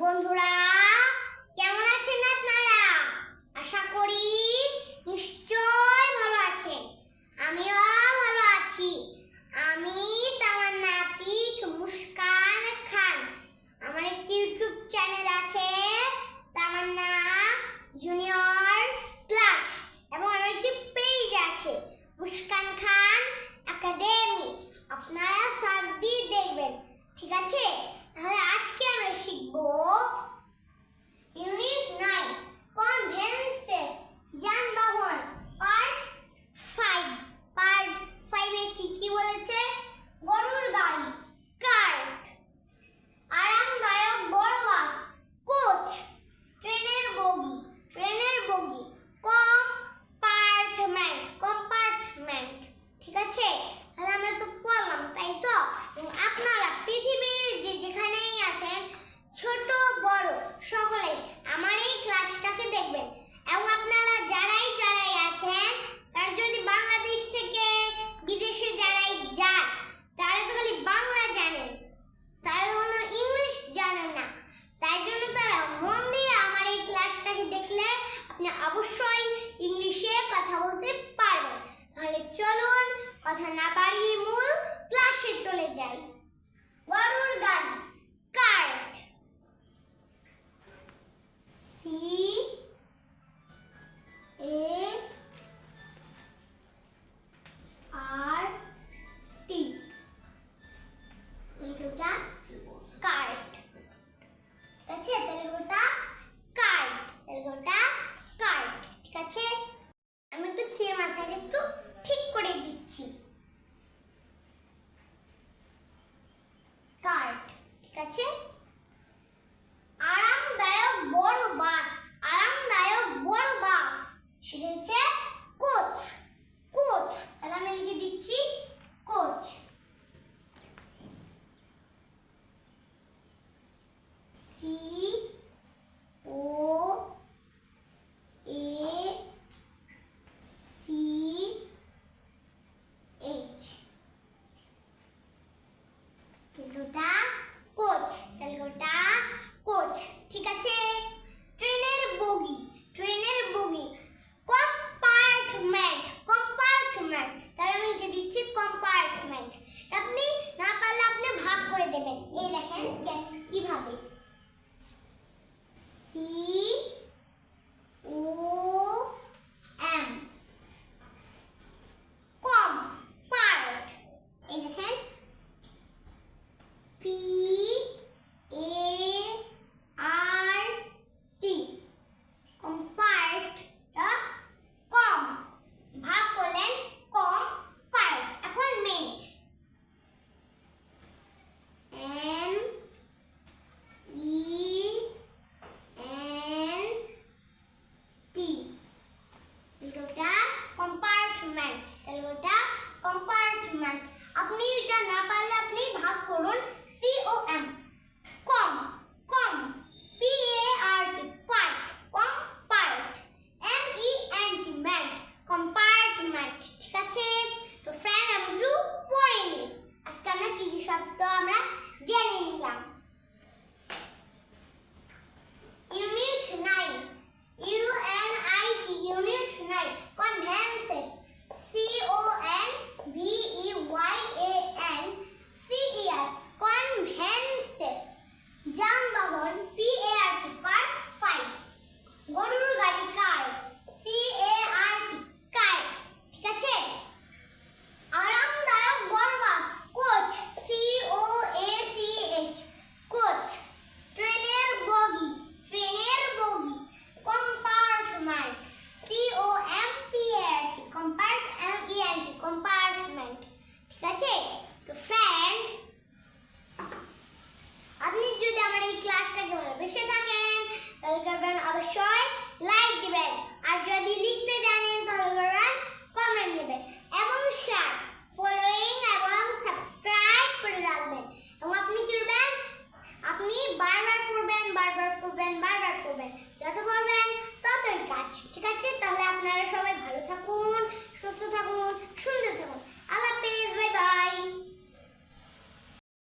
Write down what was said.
বন্ধুরা কেমন আছেন আপনারা? আশা করি নিশ্চয় ভালো আছেন। আমিও ভালো আছি। আমি তামান্না আতিক মুস্কান খান। আমার একটি ইউটিউব চ্যানেল আছে, তামান্না জুনিয়র ক্লাস, এবং আমার একটি পেজ আছে, মুস্কান খান একাডেমি। আপনারা সার্চ দিয়ে দেখবেন, ঠিক আছে? তাহলে আজকে আমরা শিখব ইউনিট 9 কনভেন্সেস, যানবাহন, পার্ট 5। পার্ট 5 এ কি বলেছে? গরুর গাড়ি, কার্ট, আরামদায়ক বড় বাস, কোচ, ট্রেনের বগি, কম্পার্টমেন্ট। ঠিক আছে? তাহলে আমরা তো পড়লাম, তাই তো? এবং আপনারা পৃথিবীর যেখানেই আছেন, ছোট বড় সকলেই আমার এই ক্লাসটাকে দেখবেন। এবং আপনারা যারাই আছেন, তারা যদি বাংলাদেশ থেকে বিদেশে যারাই যান, তারা তো খালি বাংলা জানেন, তারা কোনো ইংলিশ জানেন না। তাই জন্য তারা মন দিয়ে আমার এই ক্লাসটাকে দেখলে আপনি অবশ্যই ইংলিশে কথা বলতে পারবেন। তাহলে চলুন কথা না বাড়িয়ে মূল ক্লাসে চলে যাই। গরুর গাড়ি, কার্ট, CART, তেলুগুটা কার্ট। ঠিক আছে? তেলুগুটা কার্ট। ঠিক আছে? আমি একটু স্থির মাথাটা একটু ঠিক করে দিচ্ছি। কার্ট, ঠিক আছে? আরামদায়ক বড় বাস, সেটা হচ্ছে কোচ। তাহলে আমি লিখে দিচ্ছি কোচ। COACH, তেলুগুটা coach. ঠিক আছে? ট্রেনের বগি, কম্পার্টমেন্ট। তাহলে আমি লিখে দিচ্ছি কম্পার্টমেন্ট। আপনি না পারলে আপনি ভাগ করে দেবেন। এই দেখেন কিভাবে। COM, কম্পার্ট। এই দেখেন PART, কম্পার্ট। কম ভাগ করলেন, কম্পার্ট। এখন মেন্ট, MENT, কম্পার্টমেন্ট। আপনি এটা না পারলে আপনি ভাগ করুন, COM, com, PART, part, compart, MENT, ment, compartment. ঠিক আছে? তো ফ্রেন্ড, আমি একটু পড়ে নিই। আজকে আমরা কি শব্দ আমরা জেনে নিলাম। Unit 9, UNIT, unit 9 কনভেন্সেস, CONVEYANCES, কনভেন্সেস। যানবাহন, PART, পার্ট 5। গরুর গাড়ি, কার, CART, কার। ঠিক আছে? আরামদায়ক বড় বাস, কোচ, COACH, কোচ। ট্রেনের বগি, কম্পার্টমেন্ট, COMPART, কম্পার্টমেন্ট। ঠিক আছে? তো ফ্রেন্ড, আপনি যদি আমার এই ক্লাসটাকে ভালোবেসে থাকেন, তাহলে করবেন অবশ্যই লাইক দিবেন। আর যদি লিখতে জানেন, তাহলে করবেন কমেন্ট দিবেন, এবং শেয়ার, ফলোইং এবং সাবস্ক্রাইব করে রাখবেন। এবং আপনি কি করবেন? আপনি বারবার পড়বেন। যত পড়বেন ততই কাজ। ঠিক আছে? তাহলে আপনারা সবাই ভালো থাকুন, সুস্থ থাকুন, সুন্দর থাকুন।